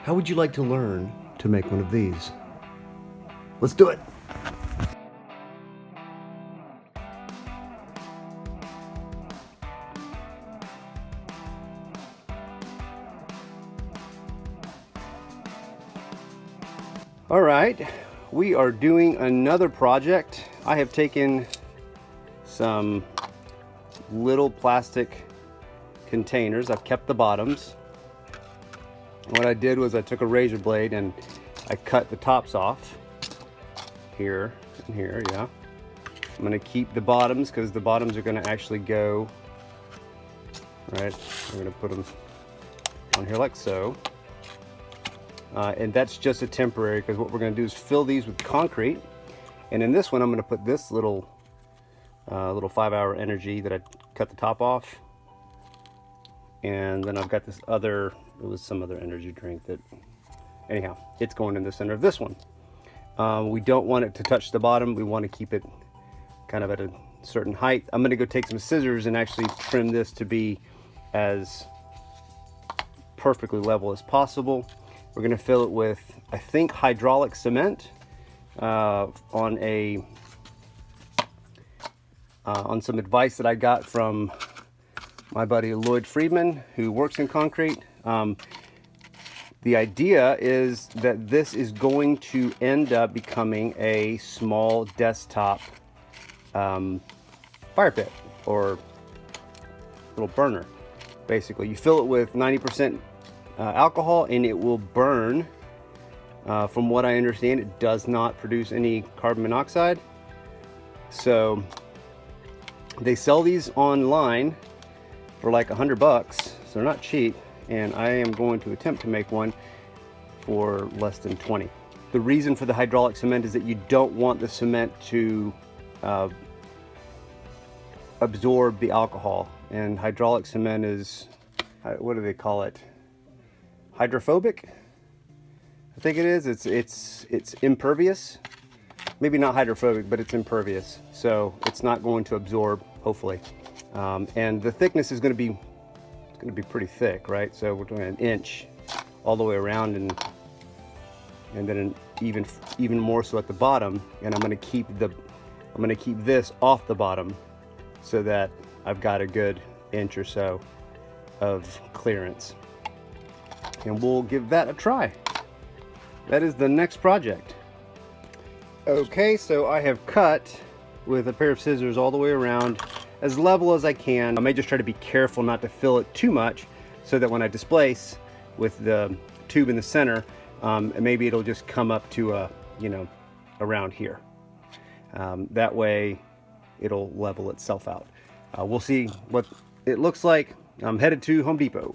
How would you like to learn to make one of these? Let's do it. All right, we are doing another project. I have taken some little plastic containers. I've kept the bottoms. What I did was I took a razor blade and I cut the tops off here and here. Yeah, I'm gonna keep the bottoms because the bottoms are gonna actually go right. I'm gonna put them on here like so. And that's just a temporary, because what we're going to do is fill these with concrete. And in this one, I'm going to put this little 5-hour energy that I cut the top off. And then I've got this other, it was some other energy drink that, anyhow, it's going in the center of this one. We don't want it to touch the bottom. We want to keep it kind of at a certain height. I'm going to go take some scissors and actually trim this to be as perfectly level as possible. We're going to fill it with, I think, hydraulic cement on some advice that I got from my buddy Lloyd Friedman, who works in concrete. The idea is that this is going to end up becoming a small desktop fire pit or little burner. Basically, you fill it with 90% alcohol and it will burn. From what I understand, it does not produce any carbon monoxide. So they sell these online for like $100, so they're not cheap, and I am going to attempt to make one for less than 20. The reason for the hydraulic cement is that you don't want the cement to absorb the alcohol, and hydraulic cement is, what do they call it? Hydrophobic, I think it is. It's impervious. Maybe not hydrophobic, but it's impervious. So it's not going to absorb, hopefully. And the thickness is going to be pretty thick, right? So we're doing an inch all the way around, and then even more so at the bottom. And I'm going to keep this off the bottom so that I've got a good inch or so of clearance. And we'll give that a try. That is the next project. Okay, so I have cut with a pair of scissors all the way around as level as I can. I may just try to be careful not to fill it too much so that when I displace with the tube in the center, maybe it'll just come up to around here. That way it'll level itself out. We'll see what it looks like. I'm headed to Home Depot.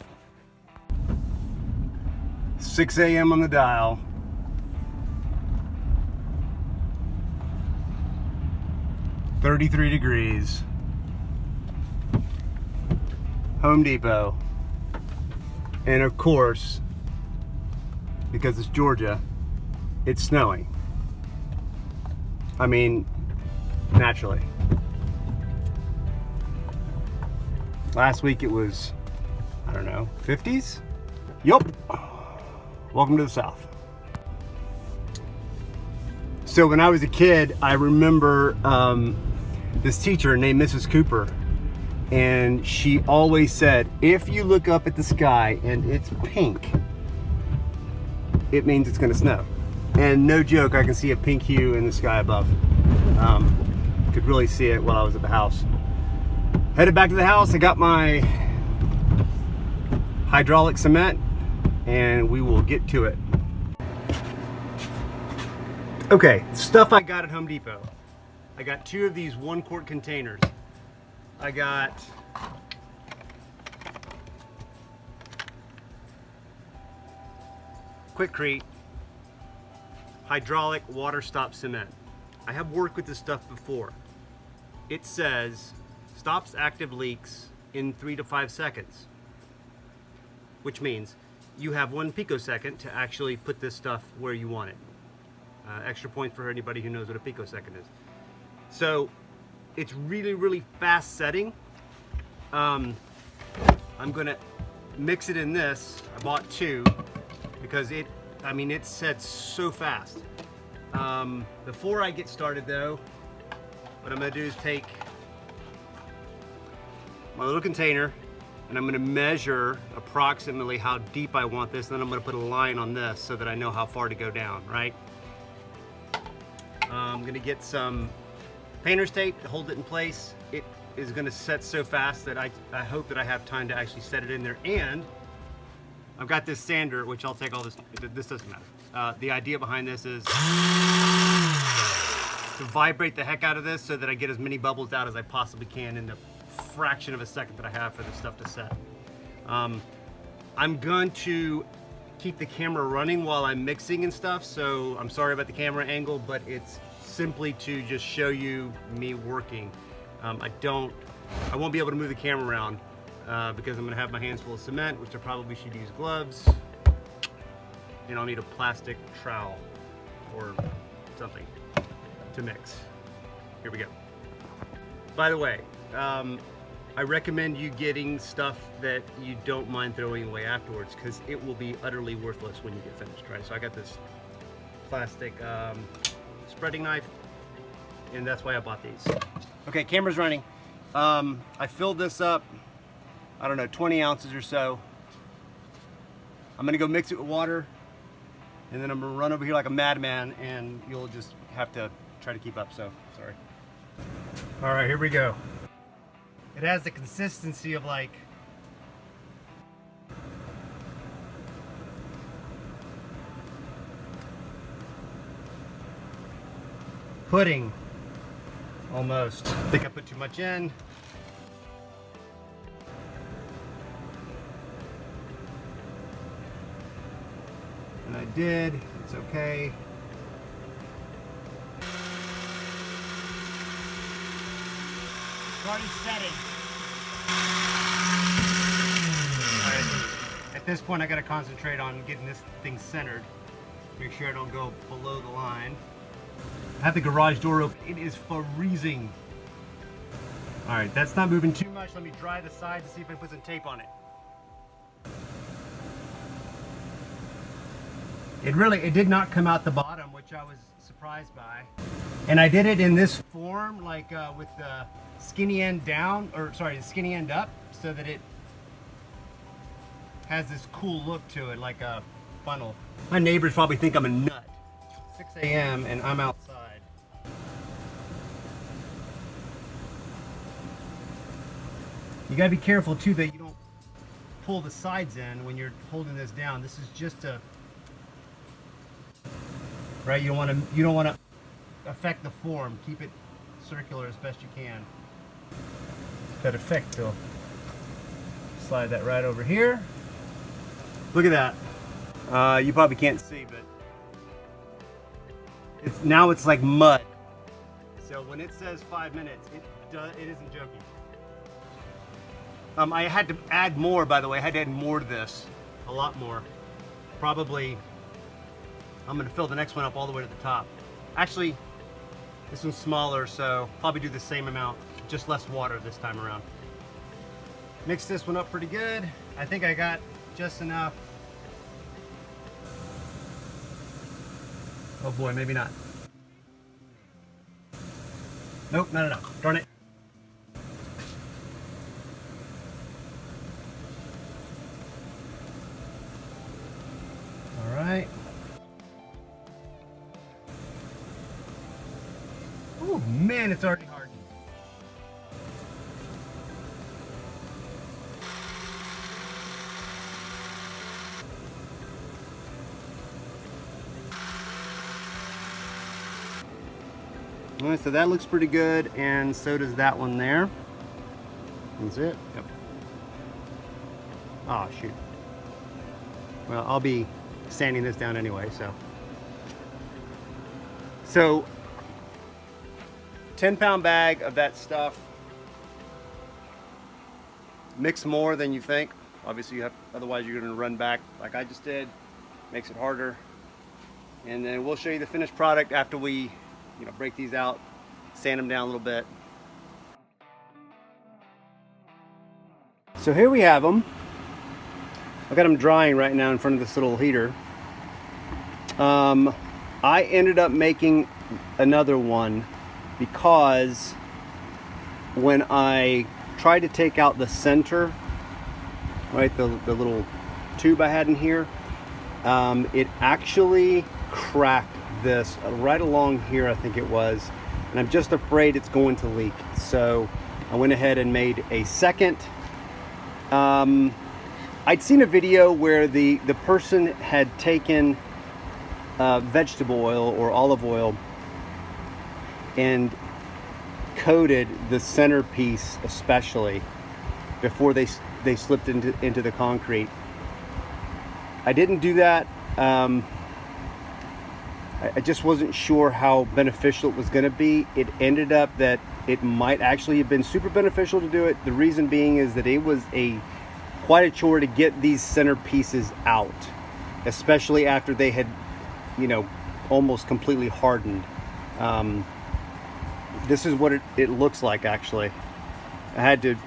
6 a.m. on the dial. $33 degrees. Home Depot. And of course, because it's Georgia, it's snowing. I mean, naturally. Last week it was, I don't know, 50s? Yup. Welcome to the South. So when I was a kid, I remember this teacher named Mrs. Cooper, and she always said, if you look up at the sky and it's pink, it means it's gonna snow. And no joke, I can see a pink hue in the sky above. Could really see it while I was at the house. Headed back to the house, I got my hydraulic cement, and we will get to it. Okay, stuff I got at Home Depot. I got 2 of these 1-quart containers. I got Quikrete hydraulic water stop cement. I have worked with this stuff before. It says stops active leaks in 3 to 5 seconds, which means you have 1 picosecond to actually put this stuff where you want it. Extra point for anybody who knows what a picosecond is. So it's really, really fast setting. I'm gonna mix it in this. I bought 2, because I mean, it sets so fast. Before I get started though, what I'm gonna do is take my little container and I'm gonna measure approximately how deep I want this, and then I'm gonna put a line on this so that I know how far to go down, right? I'm gonna get some painter's tape to hold it in place. It is gonna set so fast that I hope that I have time to actually set it in there. And I've got this sander, which I'll take all this, this doesn't matter. The idea behind this is to vibrate the heck out of this so that I get as many bubbles out as I possibly can in the fraction of a second that I have for this stuff to set. I'm going to keep the camera running while I'm mixing and stuff, so I'm sorry about the camera angle, but it's simply to just show you me working. I won't be able to move the camera around because I'm gonna have my hands full of cement, which I probably should use gloves, and I'll need a plastic trowel or something to mix. Here we go. By the way, I recommend you getting stuff that you don't mind throwing away afterwards, because it will be utterly worthless when you get finished, right? So I got this plastic spreading knife, and that's why I bought these. Okay, camera's running. I filled this up, I don't know, 20 ounces or so. I'm gonna go mix it with water, and then I'm gonna run over here like a madman, and you'll just have to try to keep up, so sorry. All right, here we go. It has the consistency of like pudding, almost. I think I put too much in. And I did, it's okay. It's already setting. All right. At this point I gotta concentrate on getting this thing centered. Make sure I don't go below the line. I have the garage door open. It is freezing. All right, that's not moving too much. Let me dry the sides and see if I can put some tape on it. It did not come out the bottom, which I was surprised by. And I did it in this form, like with the skinny end down, or sorry, the skinny end up, so that it has this cool look to it, like a funnel. My neighbors probably think I'm a nut. 6 a.m. and I'm outside. You gotta be careful too that you don't pull the sides in when you're holding this down. This is just a, right? You don't want to affect the form. Keep it circular as best you can. That effect though. Slide that right over here. Look at that. You probably can't see, but now it's like mud. So when it says 5 minutes, it isn't joking. I had to add more, by the way. I had to add more to this, a lot more. Probably, I'm gonna fill the next one up all the way to the top. Actually, this one's smaller, so probably do the same amount, just less water this time around. Mix this one up pretty good. I think I got just enough. Oh boy, maybe not. Nope, not enough. Darn it. All right. Oh man, it's already hardened. All right, so that looks pretty good, and so does that one there. That's it. Yep. Oh shoot. Well, I'll be sanding this down anyway, so 10-pound bag of that stuff. Mix more than you think. Obviously you have, otherwise you're going to run back like I just did. Makes it harder. And then we'll show you the finished product after we, break these out, sand them down a little bit. So here we have them. I've got them drying right now in front of this little heater. I ended up making another one because when I tried to take out the center, right, the little tube I had in here, it actually cracked this right along here, I think it was, and I'm just afraid it's going to leak. So I went ahead and made a second. I'd seen a video where the person had taken vegetable oil or olive oil and coated the centerpiece especially before they slipped into the concrete. I didn't do that. I just wasn't sure how beneficial it was going to be. It ended up that it might actually have been super beneficial to do it. The reason being is that it was quite a chore to get these center pieces out, especially after they had, you know, almost completely hardened. This is what it looks like actually. I had to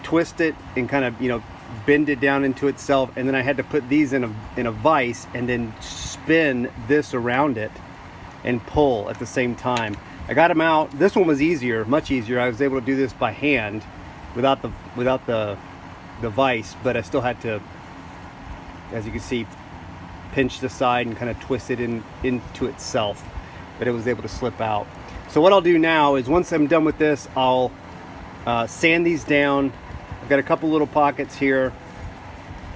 twist it and kind of, you know, bend it down into itself, and then I had to put these in a vise and then spin this around it and pull at the same time. I got them out. This one was easier, much easier. I was able to do this by hand without the vise, but I still had to, as you can see, pinch the side and kind of twist it into itself, but it was able to slip out. So what I'll do now is, once I'm done with this, I'll sand these down. I've got a couple little pockets here.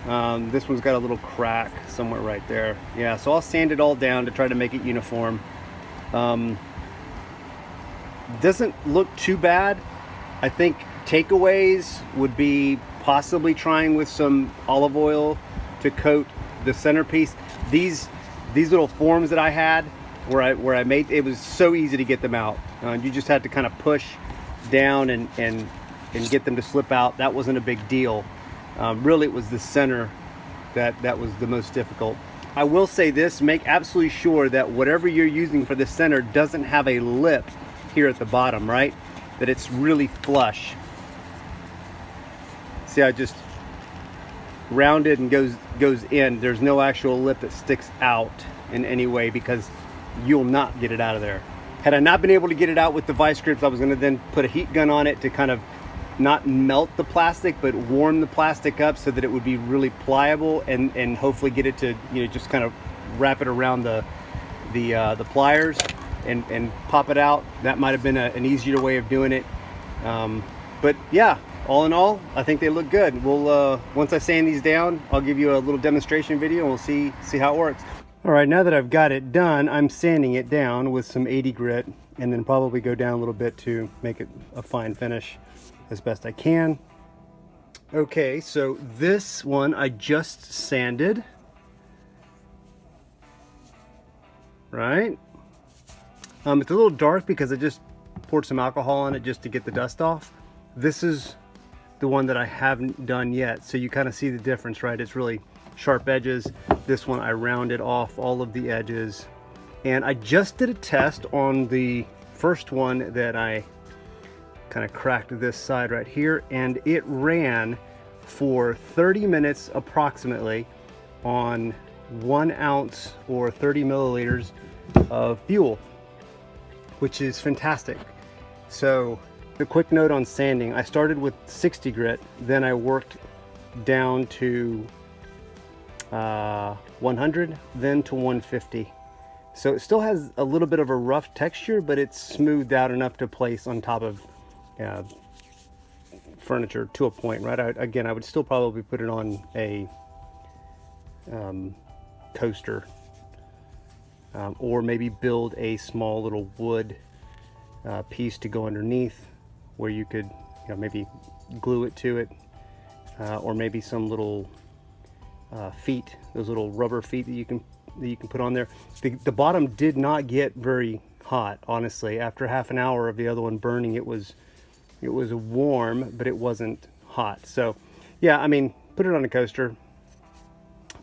This one's got a little crack somewhere right there. Yeah, so I'll sand it all down to try to make it uniform. Doesn't look too bad. I think takeaways would be possibly trying with some olive oil to coat the centerpiece. These little forms that I had where I made, it was so easy to get them out. You just had to kind of push down and get them to slip out. That wasn't a big deal. Really, it was the center that was the most difficult. I will say this: make absolutely sure that whatever you're using for the center doesn't have a lip here at the bottom, right? That it's really flush. See, I just rounded and goes in. There's no actual lip that sticks out in any way, because you'll not get it out of there. Had I not been able to get it out with the vice grips, I was going to then put a heat gun on it to kind of not melt the plastic, but warm the plastic up so that it would be really pliable, and hopefully get it to, you know, just kind of wrap it around the pliers and pop it out. That might have been an easier way of doing it. But yeah, all in all, I think they look good. We'll once I sand these down, I'll give you a little demonstration video and we'll see how it works. All right, now that I've got it done, I'm sanding it down with some 80 grit, and then probably go down a little bit to make it a fine finish as best I can. Okay, so this one I just sanded, right? It's a little dark because I just poured some alcohol on it just to get the dust off. This is the one that I haven't done yet, so you kind of see the difference, right? It's really sharp edges. This one I rounded off all of the edges, and I just did a test on the first one that I kind of cracked this side right here, and it ran for 30 minutes approximately on 1 ounce or 30 milliliters of fuel, which is fantastic. So a quick note on sanding: I started with 60 grit, then I worked down to 100, then to 150. So it still has a little bit of a rough texture, but it's smoothed out enough to place on top of furniture to a point, right? Again, I would still probably put it on a coaster, or maybe build a small little wood piece to go underneath, where you could, you know, maybe glue it to it, or maybe some little feet, those little rubber feet that you can put on there. The bottom did not get very hot, honestly. After half an hour of the other one burning, it was warm, but it wasn't hot. So yeah, I mean, put it on a coaster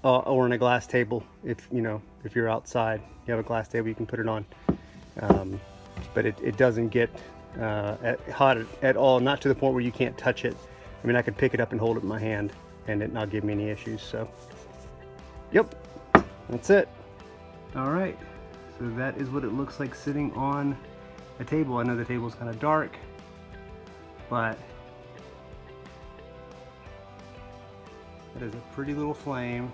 or on a glass table. If you're outside, you have a glass table, you can put it on. But it doesn't get hot at all, not to the point where you can't touch it. I mean, I could pick it up and hold it in my hand and it not give me any issues. So yep, that's it. All right, so that is what it looks like sitting on a table. I know the table's kind of dark, but that is a pretty little flame.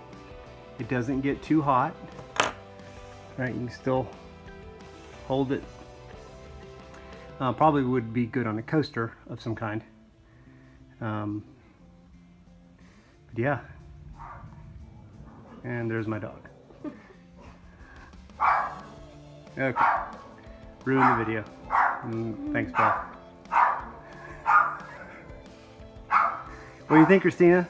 It doesn't get too hot. Right, you can still hold it. Probably would be good on a coaster of some kind. But yeah. And there's my dog. Okay. Ruined the video. Thanks, Paul. What do you think, Christina?